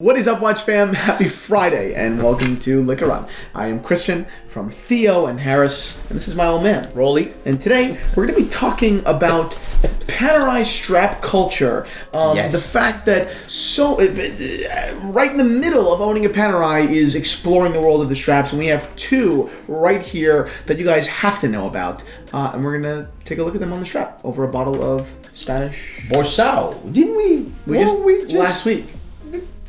What is up, Watch fam? Happy Friday, and welcome to Liquor On. I am Christian from Theo and Harris, and this is my old man, Rolly. And today, we're going to be talking about Panerai strap culture. The fact that right in the middle of owning a Panerai is exploring the world of the straps, and we have two right here that you guys have to know about. And we're going to take a look at them on the strap over a bottle of Spanish Borsao. Didn't we just last week.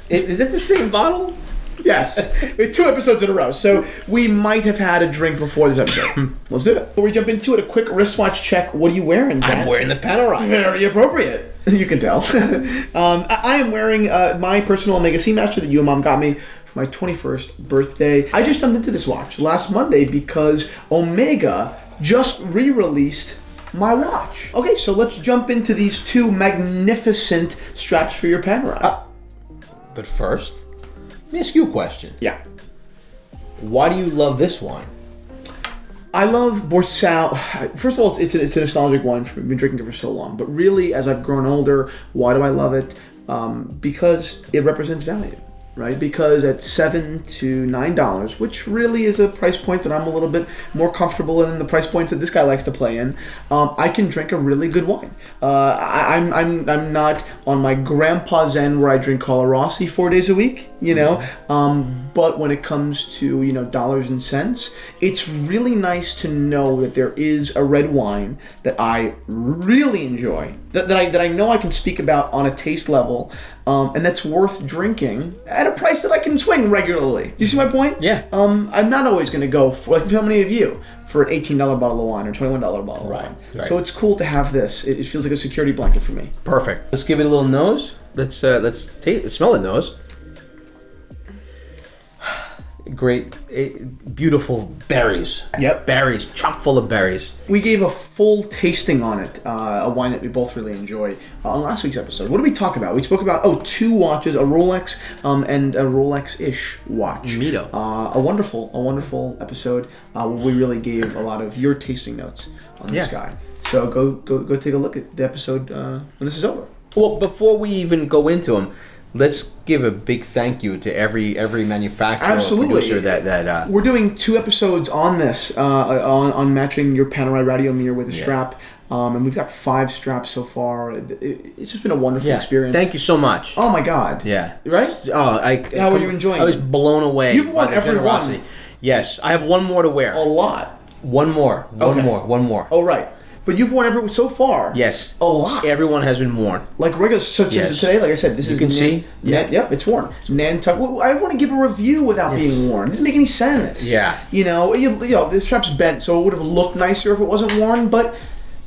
Is that the same bottle? Yes. We had 2 episodes in a row, so we might have had a drink before this episode. Let's do it. Before we jump into it, a quick wristwatch check. What are you wearing, Dad? I'm wearing the Panerai. Very appropriate. You can tell. I am wearing my personal Omega Seamaster that you and Mom got me for my 21st birthday. I just jumped into this watch last Monday because Omega just re-released my watch. Okay, so let's jump into these 2 magnificent straps for your Panerai. But first, let me ask you a question. Yeah. Why do you love this wine? I love Borsao. First of all, it's a nostalgic wine. We've been drinking it for so long. But really, as I've grown older, why do I love it? Because it represents value, right? Because at $7 to $9, which really is a price point that I'm a little bit more comfortable in, the price points that this guy likes to play in, I can drink a really good wine. I'm not on my grandpa's end where I drink Colarossi 4 days a week, you know. But when it comes to, dollars and cents, it's really nice to know that there is a red wine that I really enjoy, that I know I can speak about on a taste level, and that's worth drinking at a price that I can swing regularly. Do you see my point? Yeah. I'm not always going to go for, like how many of you, for an $18 bottle of wine or $21 bottle of wine. Right. So it's cool to have this. It feels like a security blanket for me. Perfect. Let's give it a little nose. Let's smell the nose. Great, beautiful berries. Yep. Berries, chock full of berries. We gave a full tasting on it, a wine that we both really enjoy, on last week's episode. What did we talk about? We spoke about, 2 watches, a Rolex and a Rolex-ish watch. Neato. A wonderful episode where we really gave a lot of your tasting notes on this guy. So go take a look at the episode when this is over. Well, before we even go into them, let's give a big thank you to every manufacturer or producer that we're doing 2 episodes on this on matching your Panerai Radiomir with a strap, and we've got 5 straps so far. It's just been a wonderful experience. Thank you so much. Oh my God. Yeah. Right? How are you enjoying it? I was blown away. You've won every one. Yes, I have one more to wear. A lot. One more. One more. Oh right. But you've worn every so far. Yes. A lot. Everyone has been worn. Like regular, such as today, like I said, this is... You can see? Yep, it's worn. Nantucket. Well, I want to give a review without being worn. It didn't make any sense. Yeah. The strap's bent, so it would have looked nicer if it wasn't worn, but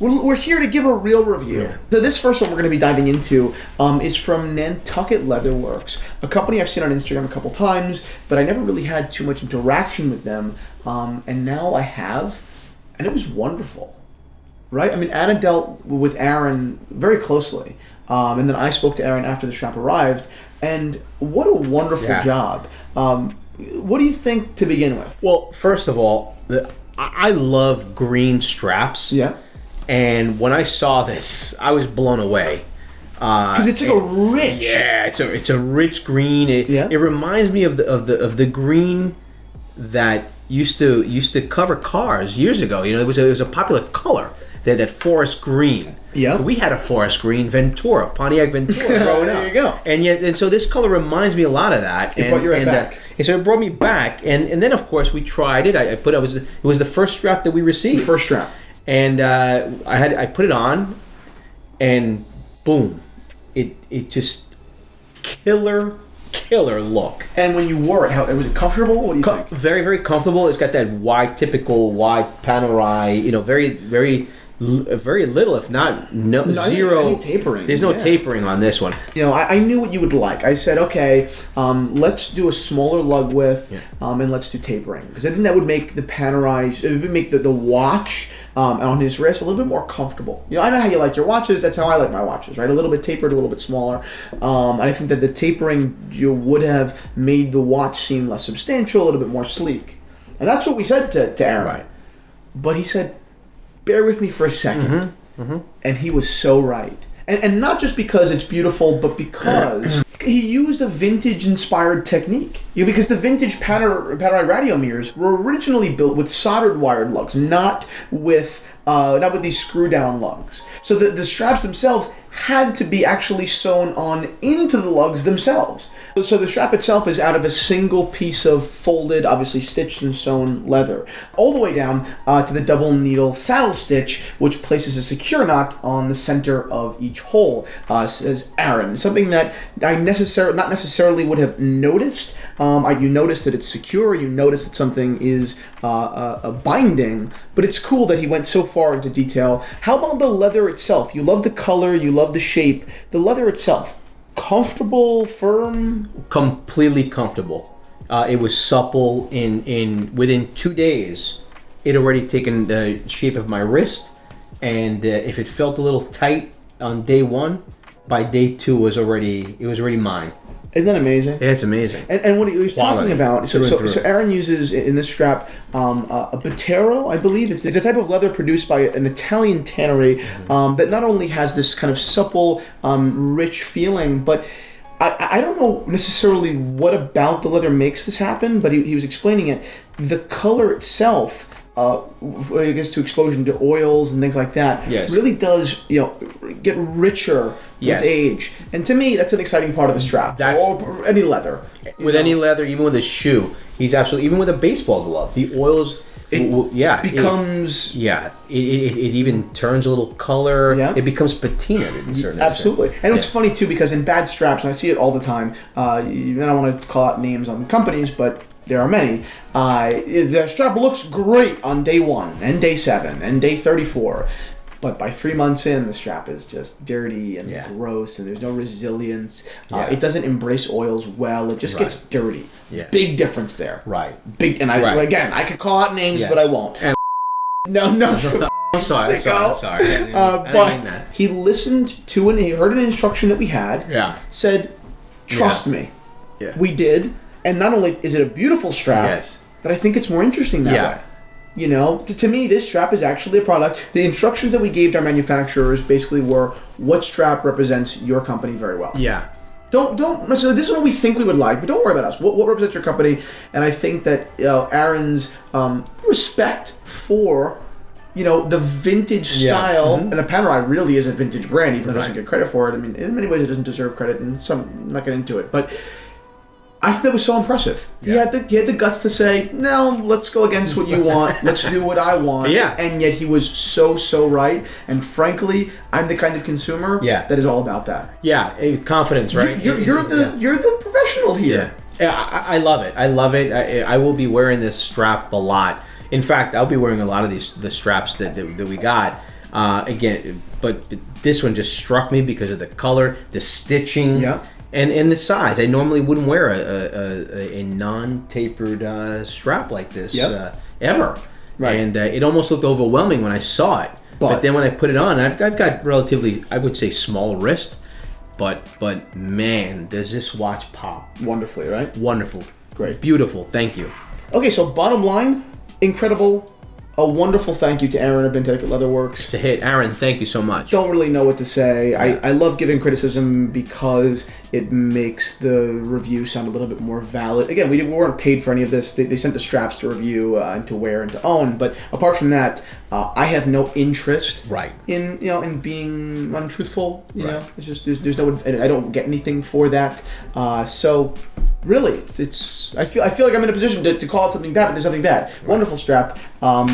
we're here to give a real review. Yeah. So this first one we're going to be diving into is from Nantucket Leatherworks, a company I've seen on Instagram a couple times, but I never really had too much interaction with them, and now I have, and it was wonderful. Right? I mean, Anna dealt with Aaron very closely. And then I spoke to Aaron after the strap arrived. And what a wonderful job. What do you think to begin with? Well, first of all, I love green straps. Yeah. And when I saw this, I was blown away. Because it's like a rich... Yeah, it's a rich green. It reminds me of the green that used to cover cars years ago. It was a popular color. That forest green. Yeah. We had a forest green Ventura, Pontiac Ventura growing up. There you go. And so this color reminds me a lot of that. It brought you right back. And so it brought me back. And then of course we tried it. It was the first strap that we received. The first strap. And I put it on, and boom, it just killer look. And when you wore it, was it comfortable? What do you think? Very, very comfortable. It's got that typical wide Panerai. Very little, if not zero. Any tapering. There's no tapering on this one. I knew what you would like. I said, okay, let's do a smaller lug width, and let's do tapering, because I think that would make the Panerai, it would make the watch on his wrist a little bit more comfortable. I know how you like your watches. That's how I like my watches, right? A little bit tapered, a little bit smaller. And I think that the tapering would have made the watch seem less substantial, a little bit more sleek. And that's what we said to Aaron. Right. But he said, bear with me for a second. And he was so right. And not just because it's beautiful, but because He used a vintage-inspired technique. Because the vintage Panerai Radiomirs were originally built with soldered wired lugs, not with these screw-down lugs. So the straps themselves had to be actually sewn on into the lugs themselves. So the strap itself is out of a single piece of folded, obviously stitched and sewn leather, all the way down to the double needle saddle stitch, which places a secure knot on the center of each hole, says Aaron. Something that I not necessarily would have noticed. You notice that it's secure, you notice that something is a binding, but it's cool that he went so far into detail. How about the leather itself? You love the color, you love the shape. The leather itself, comfortable, firm? Completely comfortable. It was supple. Within 2 days, it already taken the shape of my wrist, and if it felt a little tight on day 1, by day 2 it was already mine. Isn't that amazing? Yeah, it's amazing. And what he was talking about, so Aaron uses in this strap a Botero, I believe. It's a type of leather produced by an Italian tannery that not only has this kind of supple, rich feeling, but I don't know necessarily what about the leather makes this happen, but he was explaining it. The color itself, I guess to exposure to oils and things like that, really does get richer with age. And to me, that's an exciting part of the strap. Or any leather. With any leather, even with a shoe, he's absolutely, even with a baseball glove, the oils, becomes... It even turns a little color. Yeah. It becomes patina in certain absolutely. Extent. And it's funny, too, because in bad straps, and I see it all the time, I don't want to call out names on companies, but there are many. The strap looks great on day 1 and day 7 and day 34. But by 3 months in, the strap is just dirty and gross, and there's no resilience. It doesn't embrace oils well. It just gets dirty. Yeah. Big difference there. Right. Big. And again, I could call out names, but I won't. And no. I'm sorry. But I didn't mean that. He listened to he heard an instruction that we had. Yeah. Said, trust me. Yeah. We did. And not only is it a beautiful strap, but I think it's more interesting that way. To me, this strap is actually a product. The instructions that we gave to our manufacturers basically were, what strap represents your company very well. Yeah. Don't necessarily, this is what we think we would like, but don't worry about us. What represents your company? And I think that Aaron's respect for, the vintage style, and the Panerai really is a vintage brand, even though it doesn't get credit for it. I mean, in many ways it doesn't deserve credit, and I'm not getting into it. But I think that was so impressive. Yeah. He had the guts to say, no, let's go against what you want. Let's do what I want. Yeah. And yet he was so right. And frankly, I'm the kind of consumer that is all about that. Yeah, confidence, right? You're the professional here. Yeah, I love it. I will be wearing this strap a lot. In fact, I'll be wearing a lot of the straps that we got. Again, but this one just struck me because of the color, the stitching. Yeah. And the size. I normally wouldn't wear a non-tapered strap like this ever. Right. And it almost looked overwhelming when I saw it. But then when I put it on, I've got relatively, I would say, small wrist. But man, does this watch pop. Wonderfully, right? Wonderful. Great. Beautiful. Thank you. Okay, so bottom line, incredible. A wonderful thank you to Aaron of Nantucket Leatherworks. It's a hit. Aaron, thank you so much. Don't really know what to say. I love giving criticism because it makes the review sound a little bit more valid. Again, we weren't paid for any of this. They sent the straps to review and to wear and to own. But apart from that, I have no interest in being untruthful. You know, it's just there's no. I don't get anything for that. So really, it's. I feel like I'm in a position to call it something bad, but there's nothing bad. Right. Wonderful strap.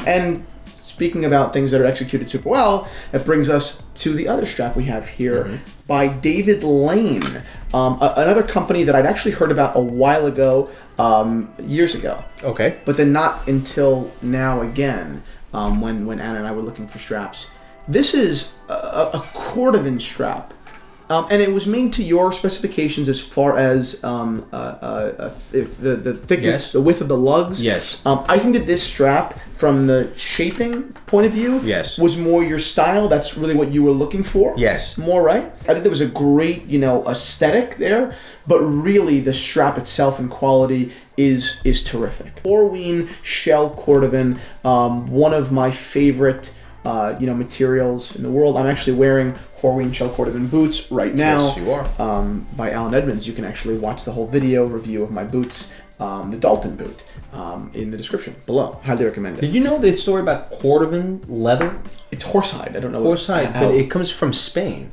And speaking about things that are executed super well, that brings us to the other strap we have here by David Lane, another company that I'd actually heard about a while ago, years ago. Okay. But then not until now again, when Anna and I were looking for straps. This is a Cordovan strap. And it was made to your specifications as far as the thickness, the width of the lugs. Yes. I think that this strap, from the shaping point of view, was more your style. That's really what you were looking for. Yes. More, right? I think there was a great, aesthetic there, but really the strap itself and quality is terrific. Orween Shell Cordovan, one of my favorite materials in the world. I'm actually wearing Horween Shell Cordovan boots right now. Yes, you are. By Alan Edmonds. You can actually watch the whole video review of my boots, the Dalton boot, in the description below. Highly recommend it. Did you know the story about Cordovan leather? It's horsehide. I don't know. Horsehide, but it comes from Spain.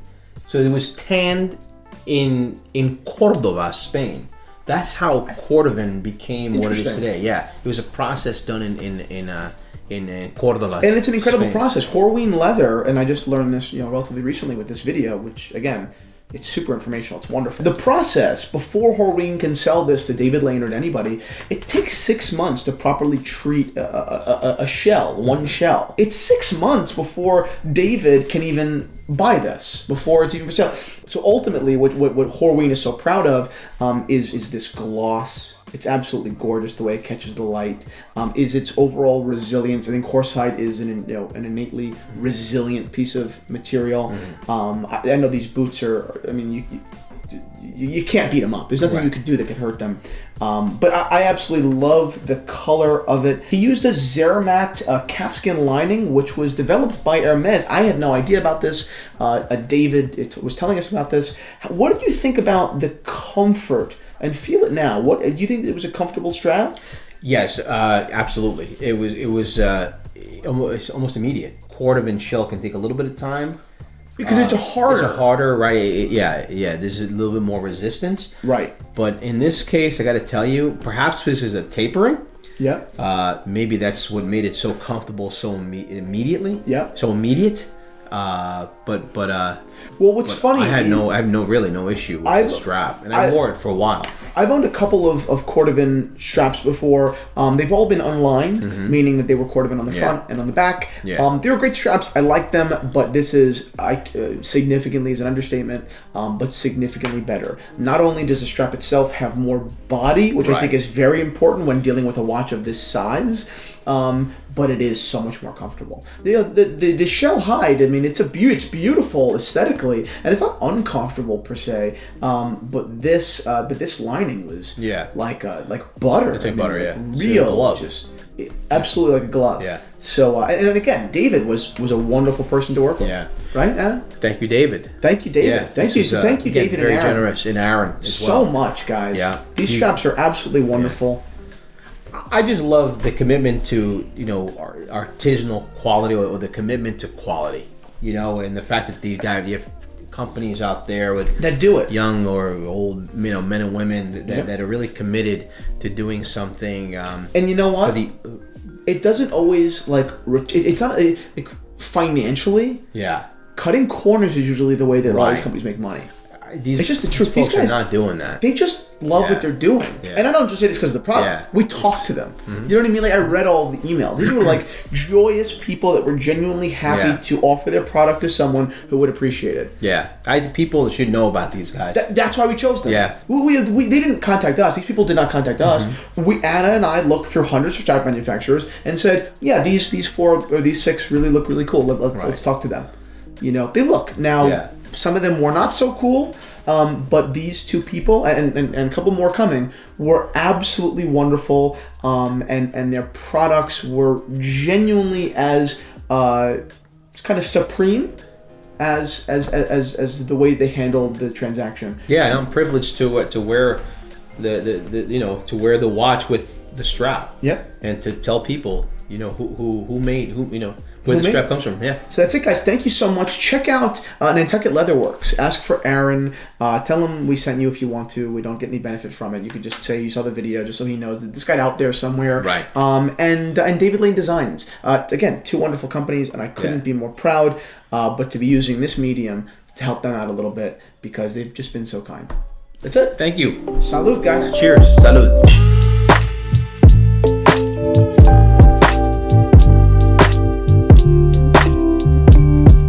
So it was tanned in Cordova, Spain. That's how Cordovan became what it is today. Yeah, it was a process done in Cordova. And it's an incredible Spain. process. Horween leather, and I just learned this, relatively recently with this video, which again, it's super informational. It's wonderful. The process before Horween can sell this to David Lane or to anybody, it takes 6 months to properly treat a shell, one shell. It's 6 months before David can even buy this, before it's even for sale. So ultimately, what Horween is so proud of is this gloss. It's absolutely gorgeous the way it catches the light. Is its overall resilience. I think horsehide is an innately resilient piece of material. I know these boots are. I mean, you can't beat them up. There's nothing you could do that could hurt them. But I absolutely love the color of it. He used a Zeramat calfskin lining, which was developed by Hermes. I had no idea about this. David was telling us about this. What did you think about the comfort? And feel it now. What do you think? It was a comfortable strap? Yes, absolutely. It was almost immediate. Cordovan shell can take a little bit of time because it's harder, right? Yeah. There's a little bit more resistance, right? But in this case, I got to tell you, perhaps this is a tapering. Yeah. Maybe that's what made it so comfortable so immediately. Yeah. So immediate. What's funny? I have no issue with the strap, and I wore it for a while. I've owned a couple of Cordovan straps before. They've all been unlined, meaning that they were Cordovan on the front and on the back. Yeah. They were great straps. I like them, but this is significantly is an understatement, but significantly better. Not only does the strap itself have more body, which I think is very important when dealing with a watch of this size, but it is so much more comfortable. The shell hide, I mean, it's beautiful aesthetically, and it's not uncomfortable per se. But this lining was like butter. It's like butter, real glove. Just absolutely like a glove. Yeah. So and again, David was a wonderful person to work with. Yeah. Right, Anna? Thank you, David. Thank you, David. Yeah, thank you, David very and Aaron. generous, and Aaron as well. So much, guys. Yeah. These straps are absolutely wonderful. I just love the commitment to artisanal quality, or the commitment to quality, and the fact that you have companies out there with that do it, young or old, men and women that are really committed to doing something. And you know what? It doesn't always it's not financially. Yeah. Cutting corners is usually the way that a lot of these companies make money. It's just the truth. These guys are not doing that. They just love what they're doing. Yeah. And I don't just say this because of the product. Yeah. We talk to them. Mm-hmm. You know what I mean? Like, I read all of the emails. These were joyous people that were genuinely happy to offer their product to someone who would appreciate it. Yeah. People should know about these guys. That's why we chose them. Yeah. They didn't contact us. These people did not contact us. Anna and I looked through hundreds of strap manufacturers and said, these 4 or these 6 really look really cool. Let's talk to them. They look. Now... Yeah. Some of them were not so cool, but these 2 people and a couple more coming were absolutely wonderful, and their products were genuinely as kind of supreme as the way they handled the transaction. Yeah, and I'm privileged to wear to wear the watch with the strap. Yep. And to tell people who made where the strap comes from. Yeah. So that's it, guys. Thank you so much. Check out Nantucket Leatherworks. Ask for Aaron. Tell him we sent you if you want to. We don't get any benefit from it. You could just say you saw the video just so he knows that this got out there somewhere. Right. And David Lane Designs. Again, 2 wonderful companies, and I couldn't be more proud. But to be using this medium to help them out a little bit because they've just been so kind. That's it. Thank you. Salud, guys. Cheers. Salud.